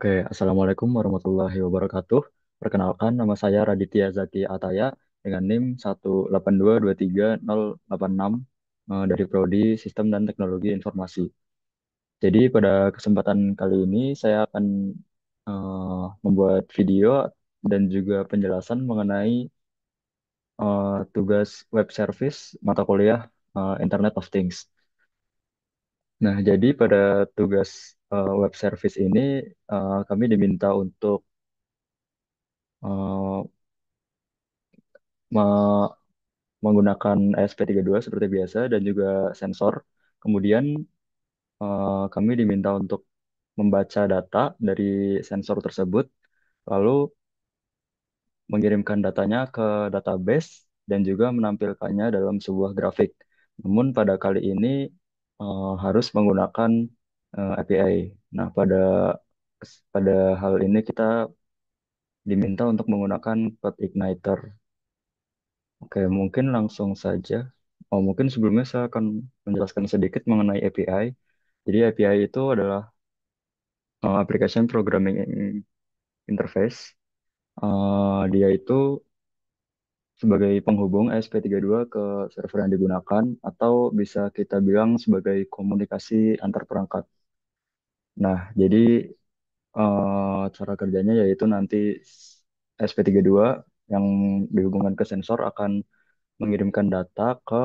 Oke, Assalamualaikum warahmatullahi wabarakatuh. Perkenalkan, nama saya Raditya Zaki Ataya dengan NIM 182230086 dari Prodi Sistem dan Teknologi Informasi. Jadi pada kesempatan kali ini saya akan membuat video dan juga penjelasan mengenai tugas web service mata kuliah Internet of Things. Nah, jadi pada tugas web service ini kami diminta untuk eh, me- menggunakan ESP32 seperti biasa dan juga sensor. Kemudian kami diminta untuk membaca data dari sensor tersebut, lalu mengirimkan datanya ke database dan juga menampilkannya dalam sebuah grafik. Namun pada kali ini harus menggunakan API. Nah, pada hal ini kita diminta untuk menggunakan Code Igniter. Oke, mungkin langsung saja. Oh, mungkin sebelumnya saya akan menjelaskan sedikit mengenai API. Jadi API itu adalah Application Programming Interface. Dia itu sebagai penghubung ESP32 ke server yang digunakan atau bisa kita bilang sebagai komunikasi antar perangkat. Nah, jadi cara kerjanya yaitu nanti ESP32 yang dihubungkan ke sensor akan mengirimkan data ke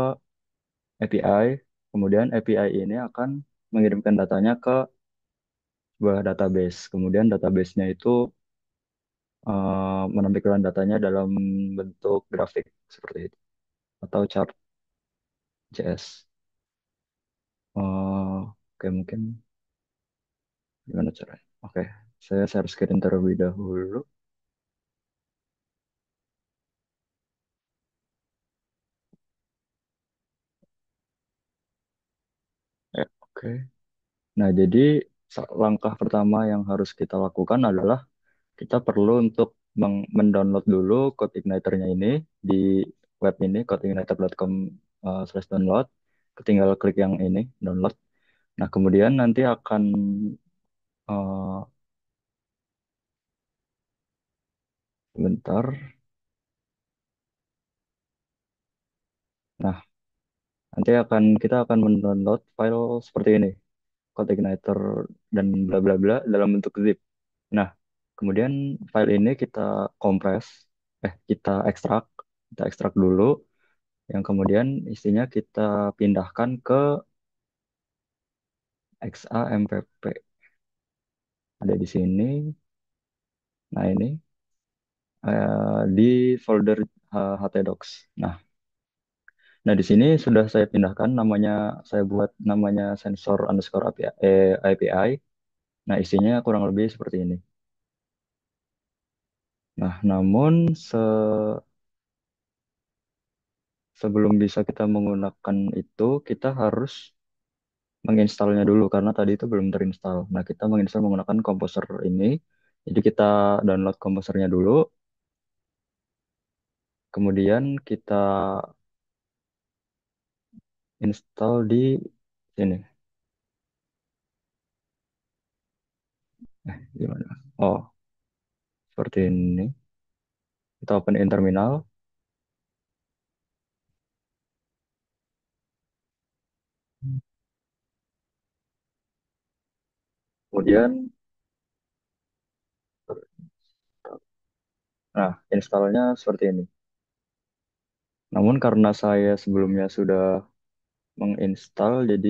API, kemudian API ini akan mengirimkan datanya ke sebuah database. Kemudian database-nya itu menampilkan datanya dalam bentuk grafik seperti itu atau chart JS. Oke, mungkin gimana caranya? Oke, saya share screen terlebih dahulu. Ya, oke. Nah, jadi langkah pertama yang harus kita lakukan adalah kita perlu untuk mendownload dulu code igniter-nya ini di web ini codeigniter.com/download. Tinggal klik yang ini download. Nah, kemudian nanti akan eh, bentar. Nah, nanti kita akan mendownload file seperti ini, code igniter dan bla bla bla dalam bentuk zip. Nah, kemudian file ini kita kompres, kita ekstrak dulu, yang kemudian isinya kita pindahkan ke XAMPP. Ada di sini. Nah, ini di folder htdocs. Nah, di sini sudah saya pindahkan namanya, saya buat namanya sensor underscore API, API. Nah, isinya kurang lebih seperti ini. Nah, namun sebelum bisa kita menggunakan itu, kita harus menginstalnya dulu karena tadi itu belum terinstall. Nah, kita menginstal menggunakan Composer ini. Jadi kita download Composernya dulu, kemudian kita install di sini. Gimana? Oh, seperti ini. Kita open in terminal. Kemudian, nah, installnya seperti ini. Namun karena saya sebelumnya sudah menginstal, jadi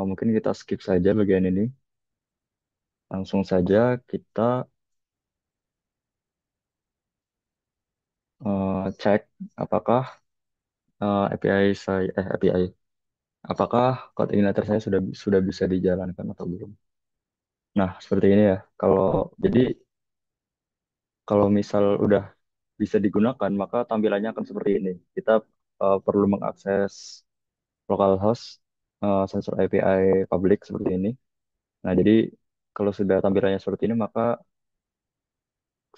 mungkin kita skip saja bagian ini. Langsung saja kita cek apakah API, apakah code igniter saya sudah bisa dijalankan atau belum. Nah, seperti ini ya. Jadi kalau misal udah bisa digunakan, maka tampilannya akan seperti ini. Kita perlu mengakses localhost sensor API public seperti ini. Nah, jadi kalau sudah tampilannya seperti ini, maka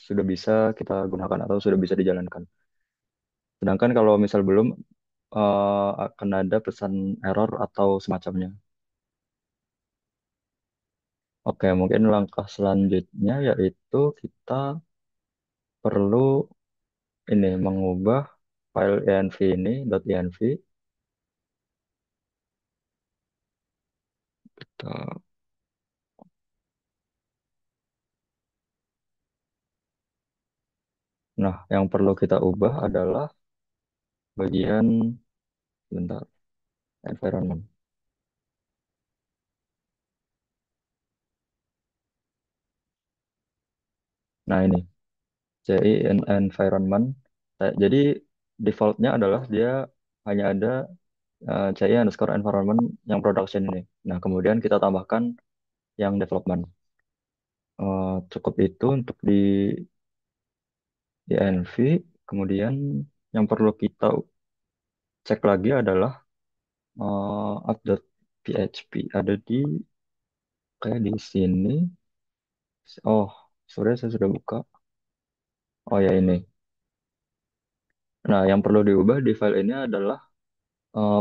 sudah bisa kita gunakan atau sudah bisa dijalankan. Sedangkan kalau misal belum, akan ada pesan error atau semacamnya. Oke, mungkin langkah selanjutnya yaitu kita perlu ini mengubah file env ini .env. Kita- Nah, yang perlu kita ubah adalah bagian bentar environment. Nah, ini CI environment. Jadi defaultnya adalah dia hanya ada CI underscore environment yang production ini. Nah, kemudian kita tambahkan yang development. Cukup itu untuk di env. Kemudian yang perlu kita cek lagi adalah app.php ada di kayak di sini. Oh, sorry saya sudah buka. Oh ya ini. Nah, yang perlu diubah di file ini adalah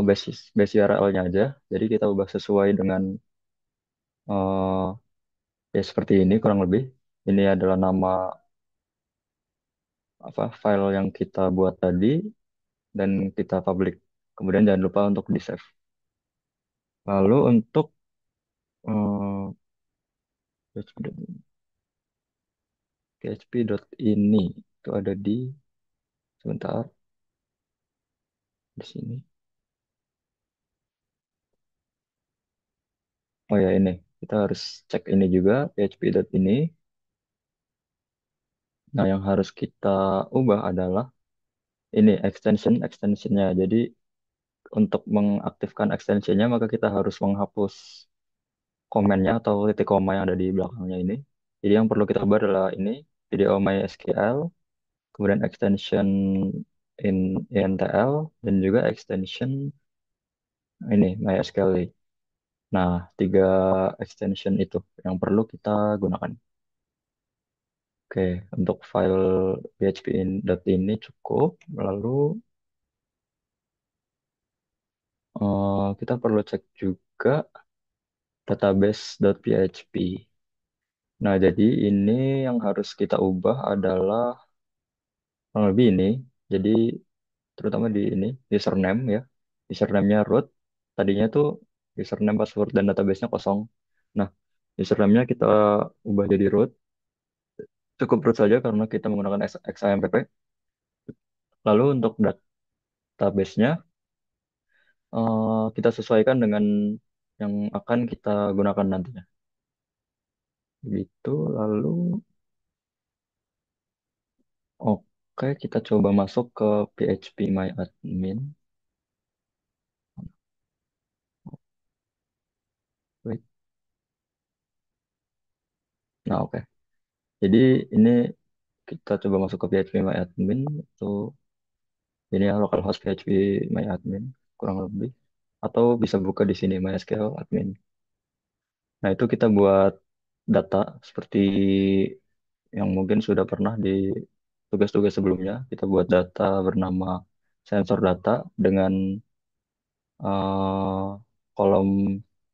base URL-nya aja. Jadi kita ubah sesuai dengan ya seperti ini kurang lebih. Ini adalah nama apa file yang kita buat tadi dan kita public. Kemudian jangan lupa untuk di save. Lalu untuk php.ini itu ada di sebentar di sini. Oh ya ini kita harus cek ini juga php.ini. Nah yang harus kita ubah adalah ini extensionnya. Jadi untuk mengaktifkan extensionnya maka kita harus menghapus komennya atau titik koma yang ada di belakangnya ini. Jadi yang perlu kita ubah adalah ini video MySQL, kemudian extension in intl dan juga extension ini MySQL. Nah, tiga extension itu yang perlu kita gunakan. Oke, untuk file php.ini cukup. Lalu kita perlu cek juga database.php. Nah, jadi ini yang harus kita ubah adalah kurang lebih ini. Jadi terutama di ini username ya. Username-nya root. Tadinya tuh username, password, dan database-nya kosong. Nah, username-nya kita ubah jadi root. Cukup root saja karena kita menggunakan XAMPP. Lalu untuk database-nya kita sesuaikan dengan yang akan kita gunakan nantinya. Gitu. Lalu oke, kita coba masuk ke PHP My Admin. Wait. Nah, oke. Jadi ini kita coba masuk ke PHP My Admin itu ini ya localhost PHP My Admin kurang lebih atau bisa buka di sini MySQL admin. Nah, itu kita buat data seperti yang mungkin sudah pernah di tugas-tugas sebelumnya. Kita buat data bernama sensor data dengan eh, kolom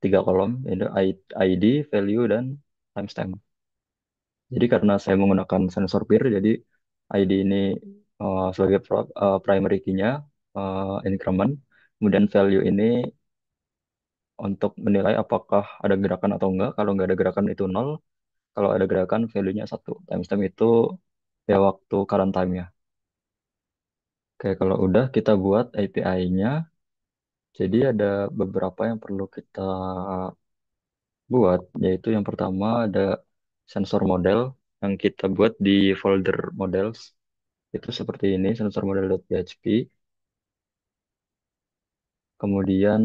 tiga kolom, yaitu ID, value, dan timestamp. Jadi karena saya menggunakan sensor peer, jadi ID ini sebagai primary key-nya increment, kemudian value ini untuk menilai apakah ada gerakan atau enggak. Kalau enggak ada gerakan itu nol, kalau ada gerakan value-nya satu. Timestamp itu ya waktu current time-nya. Oke, kalau udah kita buat API-nya, jadi ada beberapa yang perlu kita buat, yaitu yang pertama ada sensor model yang kita buat di folder models. Itu seperti ini, sensor model.php. Kemudian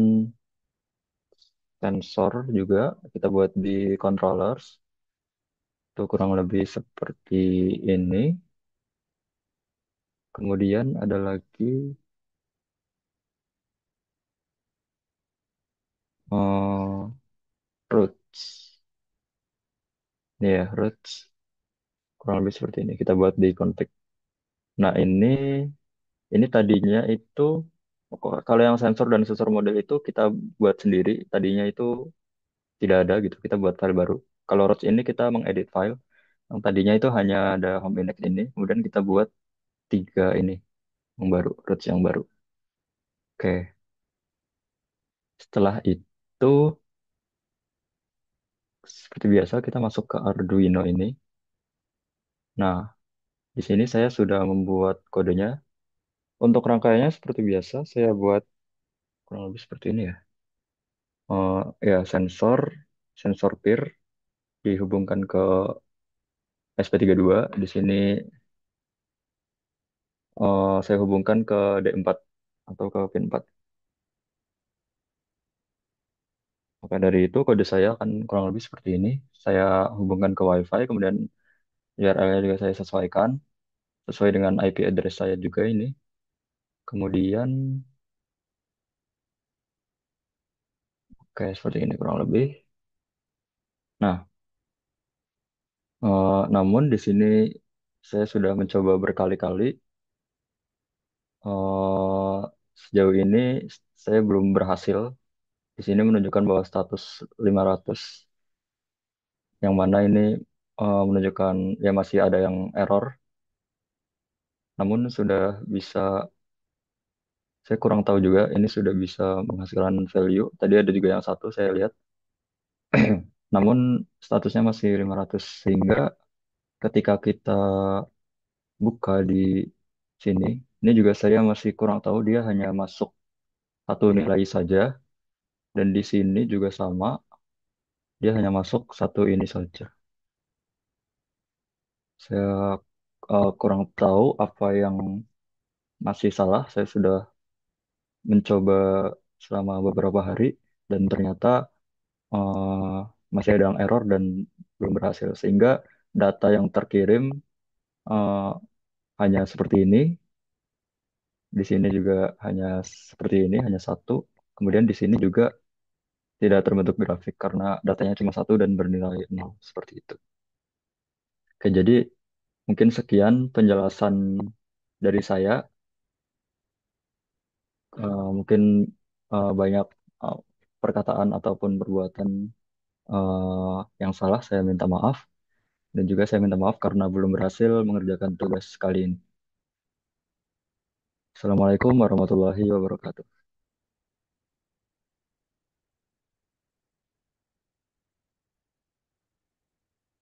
sensor juga kita buat di controllers. Itu kurang lebih seperti ini. Kemudian ada lagi eh, roots. Ini ya, roots. Kurang lebih seperti ini. Kita buat di config. Nah, ini tadinya itu kalau yang sensor dan sensor model itu kita buat sendiri. Tadinya itu tidak ada gitu. Kita buat file baru. Kalau Roach ini kita mengedit file yang tadinya itu hanya ada home index ini, kemudian kita buat tiga ini yang baru, Roach yang baru. Oke, setelah itu seperti biasa kita masuk ke Arduino ini. Nah, di sini saya sudah membuat kodenya. Untuk rangkaiannya seperti biasa, saya buat kurang lebih seperti ini ya. Ya, sensor peer dihubungkan ke SP32. Di sini saya hubungkan ke D4 atau ke pin 4. Maka dari itu kode saya akan kurang lebih seperti ini. Saya hubungkan ke WiFi, kemudian URL-nya juga saya sesuaikan sesuai dengan IP address saya juga ini. Kemudian kayak seperti ini kurang lebih. Nah, namun di sini saya sudah mencoba berkali-kali. eh, Sejauh ini saya belum berhasil. Di sini menunjukkan bahwa status 500, yang mana ini menunjukkan ya masih ada yang error. Namun sudah bisa, saya kurang tahu juga ini sudah bisa menghasilkan value. Tadi ada juga yang satu saya lihat. Namun statusnya masih 500 sehingga ketika kita buka di sini, ini juga saya masih kurang tahu dia hanya masuk satu nilai saja dan di sini juga sama, dia hanya masuk satu ini saja. Saya kurang tahu apa yang masih salah. Saya sudah mencoba selama beberapa hari dan ternyata eh, masih ada yang error dan belum berhasil. Sehingga data yang terkirim eh, hanya seperti ini. Di sini juga hanya seperti ini, hanya satu. Kemudian di sini juga tidak terbentuk grafik karena datanya cuma satu dan bernilai nol seperti itu. Oke, jadi mungkin sekian penjelasan dari saya. Mungkin banyak eh, perkataan ataupun perbuatan yang salah, saya minta maaf. Dan juga saya minta maaf karena belum berhasil mengerjakan tugas kali ini. Assalamualaikum warahmatullahi wabarakatuh.